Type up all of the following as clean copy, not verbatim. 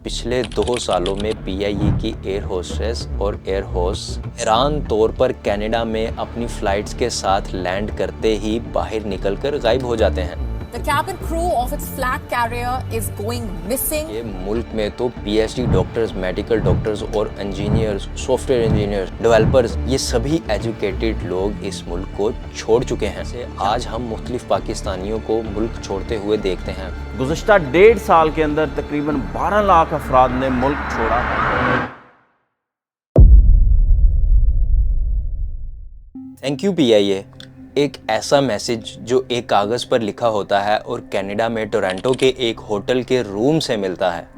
पिछले 2 सालों में पीआईए की एयर होस्टेस और एयर होस्ट हैरान तौर पर कनाडा में अपनी फ्लाइट्स के साथ लैंड करते ही बाहर निकलकर गायब हो जाते हैं। The cabin crew of its flag carrier is going missing. ये मुल्क में तो पीएचडी डॉक्टर्स, मेडिकल डॉक्टर्स और इंजीनियर्स, सॉफ्टवेयर इंजीनियर्स, डेवलपर्स, ये सभी एजुकेटेड लोग इस मुल्क को छोड़ चुके हैं। आज हम मुख्तलिफ पाकिस्तानियों को मुल्क छोड़ते हुए देखते हैं। गुज़श्ता 1.5 साल के अंदर तकरीबन 12 लाख अफराद ने मुल्क छोड़ा। Thank you PIA. एक ऐसा मैसेज जो एक कागज़ पर लिखा होता है और कनाडा में टोरंटो के एक होटल के रूम से मिलता है।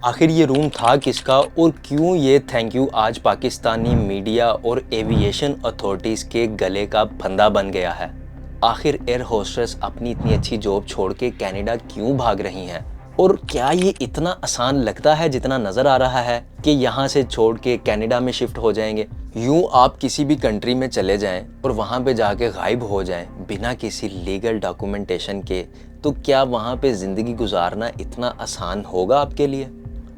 आखिर ये रूम था किसका और क्यों ये थैंक यू आज पाकिस्तानी मीडिया और एविएशन अथॉरिटीज़ के गले का फंदा बन गया है? आखिर एयर होस्टेस अपनी इतनी अच्छी जॉब छोड़ के कनाडा क्यों भाग रही हैं? और क्या ये इतना आसान लगता है जितना नज़र आ रहा है कि यहाँ से छोड़ के कनाडा में शिफ्ट हो जाएंगे? यूँ आप किसी भी कंट्री में चले जाएं और वहाँ पे जाके गायब हो जाएं बिना किसी लीगल डॉक्यूमेंटेशन के, तो क्या वहाँ पे ज़िंदगी गुजारना इतना आसान होगा आपके लिए?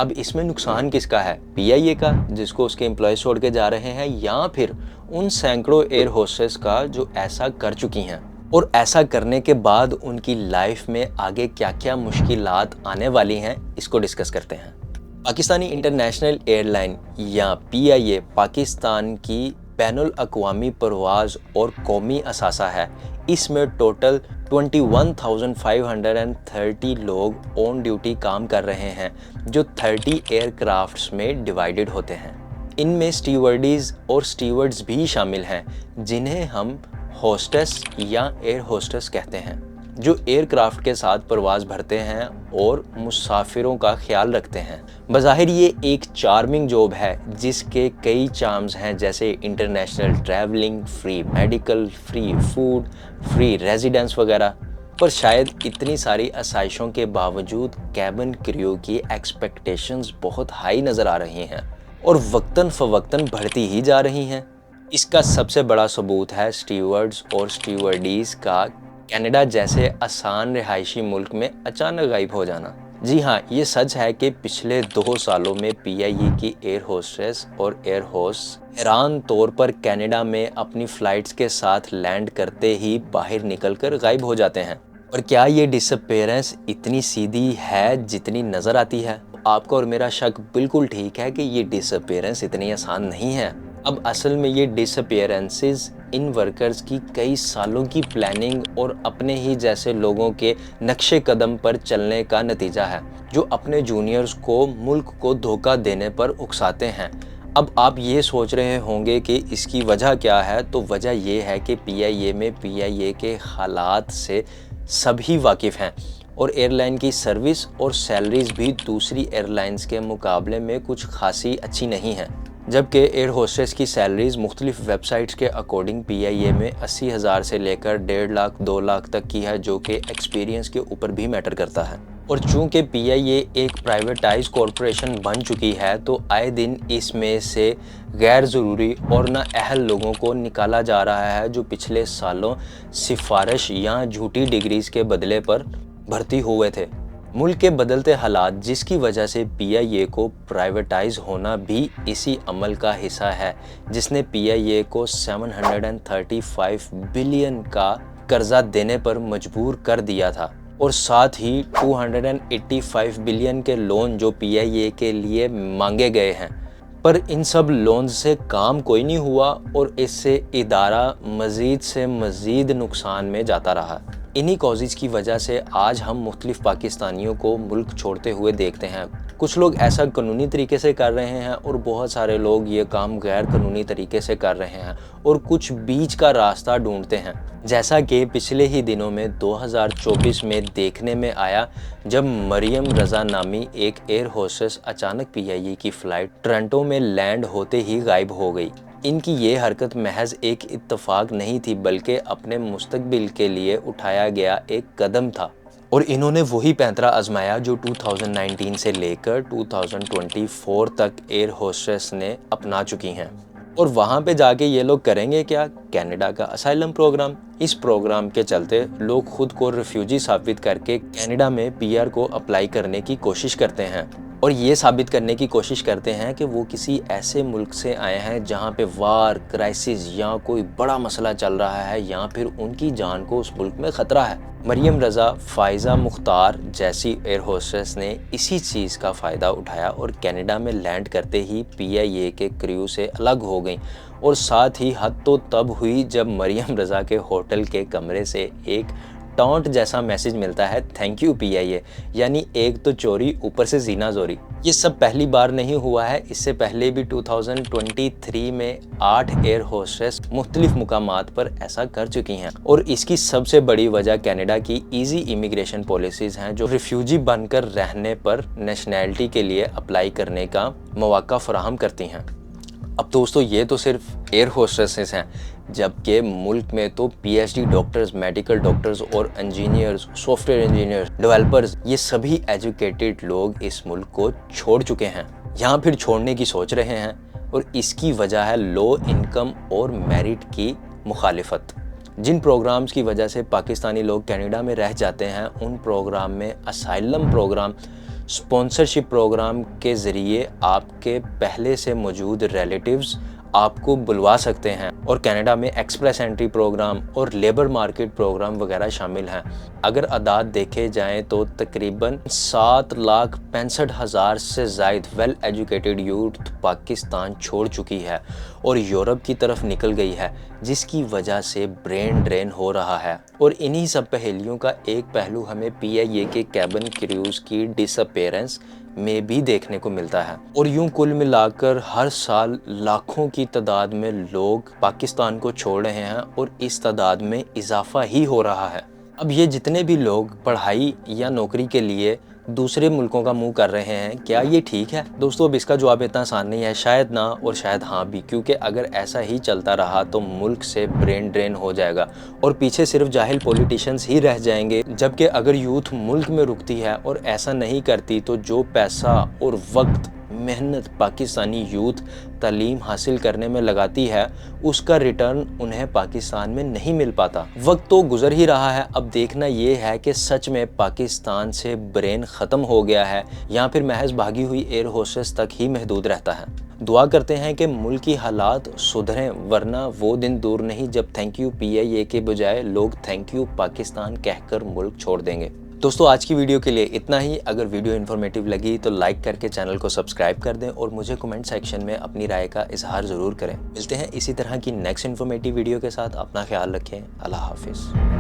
अब इसमें नुकसान किसका है? पीआईए का, जिसको उसके एम्प्लॉयज़ छोड़ के जा रहे हैं, या फिर उन सैकड़ों एयर होस्टेस का जो ऐसा कर चुकी हैं? और ऐसा करने के बाद उनकी लाइफ में आगे क्या क्या मुश्किलात आने वाली हैं, इसको डिस्कस करते हैं। पाकिस्तानी इंटरनेशनल एयरलाइन या पीआईए पाकिस्तान की बैनुल अक़वामी परवाज़ और कौमी असासा है। इसमें टोटल 21,530 लोग ऑन ड्यूटी काम कर रहे हैं जो 30 एयरक्राफ्ट्स में डिवाइडेड होते हैं। इनमें स्टीवर्डीज़ और स्टीवर्ड्स भी शामिल हैं जिन्हें हम होस्टेस या एयर होस्टेस कहते हैं, जो एयरक्राफ्ट के साथ परवाज़ भरते हैं और मुसाफिरों का ख्याल रखते हैं। बज़ाहिर ये एक चार्मिंग जॉब है जिसके कई चार्म्स हैं, जैसे international travelling, free medical, free food, free residence वगैरह। पर शायद इतनी सारी आसाइशों के बावजूद कैबिन क्रू की एक्सपेक्टेशंस बहुत हाई नज़र आ रही हैं और वक्तन फ़वक्तन बढ़ती ही जा रही हैं। इसका सबसे बड़ा सबूत है स्टीवर्ड्स और स्टीवर्डीज़ का कनाडा जैसे आसान रिहायशी मुल्क में अचानक गायब हो जाना। जी हाँ, ये सच है कि पिछले 2 सालों में पीआईए की एयर होस्टेस और एयर होस्ट हैरान तौर पर कनाडा में अपनी फ़्लाइट्स के साथ लैंड करते ही बाहर निकलकर गायब हो जाते हैं। और क्या ये डिसअपीयरेंस इतनी सीधी है जितनी नज़र आती है? आपका और मेरा शक बिल्कुल ठीक है कि ये डिसअपीयरेंस इतनी आसान नहीं है। अब असल में ये डिसअपीयरेंसेस इन वर्कर्स की कई सालों की प्लानिंग और अपने ही जैसे लोगों के नक्शे कदम पर चलने का नतीजा है, जो अपने जूनियर्स को मुल्क को धोखा देने पर उकसाते हैं। अब आप ये सोच रहे होंगे कि इसकी वजह क्या है, तो वजह ये है कि पीआईए में पीआईए के हालात से सभी वाकिफ़ हैं और एयरलाइन की सर्विस और सैलरीज़ भी दूसरी एयरलाइंस के मुकाबले में कुछ खासी अच्छी नहीं हैं। जबकि एयर होस्टेस की सैलरीज़ मुख्तलिफ वेबसाइट्स के अकॉर्डिंग पीआईए में 80,000 से लेकर 1.5 लाख 2 लाख तक की है, जो कि एक्सपीरियंस के ऊपर भी मैटर करता है। और चूँकि पीआईए एक प्राइवेटाइज कॉरपोरेशन बन चुकी है, तो आए दिन इसमें से गैर ज़रूरी और नाअहल लोगों को निकाला जा रहा है, जो पिछले सालों सिफारिश या झूठी डिग्रीज़ के बदले पर भर्ती हुए थे। मुल्क के बदलते हालात, जिसकी वजह से पीआईए को प्राइवेटाइज होना भी इसी अमल का हिस्सा है, जिसने पीआईए को 735 बिलियन का कर्जा देने पर मजबूर कर दिया था और साथ ही 285 बिलियन के लोन जो पीआईए के लिए मांगे गए हैं। पर इन सब लोन्स से काम कोई नहीं हुआ और इससे इदारा मज़ीद से मज़ीद नुकसान में जाता रहा। इन्हीं कॉजेज़ की वजह से आज हम मुख्तलिफ पाकिस्तानियों को मुल्क छोड़ते हुए देखते हैं। कुछ लोग ऐसा कानूनी तरीके से कर रहे हैं और बहुत सारे लोग ये काम गैर कानूनी तरीके से कर रहे हैं और कुछ बीच का रास्ता ढूंढते हैं, जैसा कि पिछले ही दिनों में 2024 में देखने में आया, जब मरियम रज़ा नामी एक एयर होस्टेस अचानक पीआईए की फ़्लाइट टोरंटो में लैंड होते ही गायब हो गई। इनकी ये हरकत महज एक इत्तफाक नहीं थी, बल्कि अपने मुस्तकबिल के लिए उठाया गया एक कदम था। और इन्होंने वही पैंतरा आजमाया जो 2019 से लेकर 2024 तक एयर होस्टेस ने अपना चुकी हैं। और वहाँ पे जाके ये लोग करेंगे क्या? कनाडा का असाइलम प्रोग्राम। इस प्रोग्राम के चलते लोग खुद को रिफ्यूजी साबित करके कनाडा में पीआर को अप्लाई करने की कोशिश करते हैं। اور یہ ثابت کرنے کی کوشش کرتے ہیں کہ وہ کسی ایسے ملک سے آئے ہیں جہاں پہ وار، کرائسس یا کوئی بڑا مسئلہ چل رہا ہے یا پھر ان کی جان کو اس ملک میں خطرہ ہے۔ مریم رضا، فائزہ مختار جیسی ایئر ہوسٹس نے اسی چیز کا فائدہ اٹھایا اور کینیڈا میں لینڈ کرتے ہی PIA کے کریو سے الگ ہو گئیں، اور ساتھ ہی حد تو تب ہوئی جب مریم رضا کے ہوٹل کے کمرے سے ایک ٹانٹ جیسا میسج ملتا ہے، تھینک یو PIA، یعنی ایک تو چوری اوپر سے زینہ زوری۔ یہ سب پہلی بار نہیں ہوا ہے، اس سے پہلے بھی 2023 میں 8 ایئر ہوسٹس مختلف مقامات پر ایسا کر چکی ہیں، اور اس کی سب سے بڑی وجہ کینیڈا کی ایزی امیگریشن پالیسیز ہیں جو ریفیوجی بن کر رہنے پر نیشنلٹی کے لیے اپلائی کرنے کا مواقع فراہم کرتی ہیں۔ اب دوستو یہ تو صرف ایئر ہوسٹسز ہیں، جبکہ ملک میں تو PhD ڈاکٹرز، میڈیکل ڈاکٹرز اور engineers, soft where engineers, developers, یہ سبھی ایجوکیٹڈ لوگ اس ملک کو چھوڑ چکے ہیں، یہاں پھر چھوڑنے کی سوچ رہے ہیں، اور اس کی وجہ ہے لو انکم اور میرٹ کی مخالفت۔ جن پروگرامز کی وجہ سے پاکستانی لوگ کینیڈا میں رہ جاتے ہیں، ان پروگرام میں اسائلم پروگرام، اسپانسرشپ پروگرام کے ذریعے آپ کے پہلے سے موجود ریلیٹیوز آپ کو بلوا سکتے ہیں، اور کینیڈا میں ایکسپریس انٹری پروگرام اور لیبر مارکیٹ پروگرام وغیرہ شامل ہیں۔ اگر اعداد دیکھے جائیں تو تقریباً 7,65,000 سے زائد ویل ایجوکیٹڈ یوتھ پاکستان چھوڑ چکی ہے اور یورپ کی طرف نکل گئی ہے، جس کی وجہ سے برین ڈرین ہو رہا ہے۔ اور انہی سب پہلیوں کا ایک پہلو ہمیں PIA کے کیبن کریوز کی ڈس اپیرنس میں بھی دیکھنے کو ملتا ہے، اور یوں کل ملا کر ہر سال لاکھوں کی تعداد میں لوگ پاکستان کو چھوڑ رہے ہیں، اور اس تعداد میں اضافہ ہی ہو رہا ہے۔ اب یہ جتنے بھی لوگ پڑھائی یا نوکری کے لیے دوسرے ملکوں کا منہ کر رہے ہیں، کیا یہ ٹھیک ہے؟ دوستو اب اس کا جواب اتنا آسان نہیں ہے، شاید نہ اور شاید ہاں بھی، کیونکہ اگر ایسا ہی چلتا رہا تو ملک سے برین ڈرین ہو جائے گا اور پیچھے صرف جاہل پولیٹیشنز ہی رہ جائیں گے، جبکہ اگر یوتھ ملک میں رکتی ہے اور ایسا نہیں کرتی تو جو پیسہ اور وقت، محنت پاکستانی یوتھ تعلیم حاصل کرنے میں لگاتی ہے، اس کا ریٹرن انہیں پاکستان میں نہیں مل پاتا۔ وقت تو گزر ہی رہا ہے، اب دیکھنا یہ ہے کہ سچ میں پاکستان سے برین ختم ہو گیا ہے یا پھر محض بھاگی ہوئی ایئر ہوسٹس تک ہی محدود رہتا ہے۔ دعا کرتے ہیں کہ ملک کی حالات سدھریں، ورنہ وہ دن دور نہیں جب تھینک یو PIA کے بجائے لوگ تھینک یو پاکستان کہہ کر ملک چھوڑ دیں گے۔ دوستو آج کی ویڈیو کے لیے اتنا ہی۔ اگر ویڈیو انفارمیٹیو لگی تو لائک کر کے چینل کو سبسکرائب کر دیں، اور مجھے کمنٹ سیکشن میں اپنی رائے کا اظہار ضرور کریں۔ ملتے ہیں اسی طرح کی نیکسٹ انفارمیٹیو ویڈیو کے ساتھ، اپنا خیال رکھیں، اللہ حافظ۔